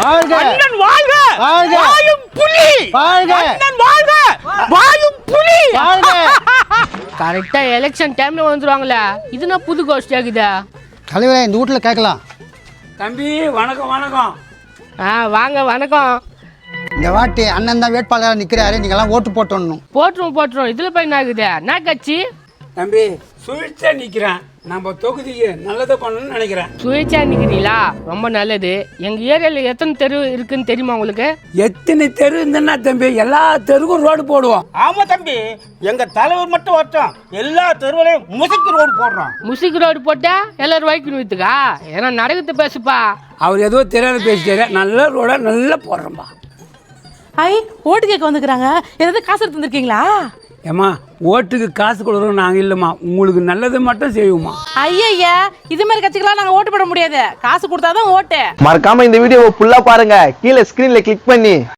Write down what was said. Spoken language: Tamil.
வாழ்க அண்ணன் வாழ்க வாழ்க வாயும் புலி வாழ்க அண்ணன் வாழ்க வாயும் புலி வாழ்க கரெக்டா எலெக்ஷன் டைம்ல வந்துருவாங்களே இதுனா புது கோஷ்டி ஆகுதா? தலைவரே இந்த வீட்டுல கேட்கலாம். தம்பி வணக்கம் வணக்கம். வாங்க வணக்கம். இந்த வாட்டி அண்ணன் தான் வேட்பாளராக நிற்கிறாரு, நீங்கள்லாம் ஓட்டு போட்டணும். போட்டுரும் இதுல போய் என்ன ஆகுது? என்ன கட்சி? தம்பி சுழிச்சா நிக்கிறேன், நம்ம தொகுதிக்கு நல்லதை பண்ணணும்னு நினைக்கிறேன். சுயேட்சா நிக்கிறீங்களா? ரொம்ப நல்லது. எங்க ஏரியால எத்தனை தெரு இருக்குன்னு தெரியுமா உங்களுக்கு? எத்தனை தெரு இருந்தேன்னா தம்பி எல்லா தெருக்கும் ரோடு போடுவோம். ஆமா தம்பி, எங்க தலைவர் மட்டும் வரட்டும், எல்லா தெருவிலையும் முசுக்கு ரோடு போடுறோம். முசிக்கு ரோடு போட்டா எல்லாரும் வாய்க்கு வித்துக்கா? ஏன்னா நடக்கத்தை பேசுப்பா. அவர் ஏதோ தெரியாத பேசிட்டாரு, நல்ல ரோடா நல்லா போடுறோம்பா. ஐ ஓட்டு கேட்க வந்துக்கிறாங்க, ஏதாவது காசு எடுத்து வந்திருக்கீங்களா? ஏம்மா ஓட்டுக்கு காசு கொடுக்குறோம் நாங்கள் இல்லைம்மா, உங்களுக்கு நல்லது மட்டும் செய்வோம்மா. ஐயா இது மாதிரி கட்சிக்கெல்லாம் நாங்கள் ஓட்டு போட முடியாது, காசு கொடுத்தாதான் ஓட்டு. மறக்காம இந்த வீடியோவை ஃபுல்லா பாருங்க, கீழே ஸ்கிரீன்ல கிளிக் பண்ணி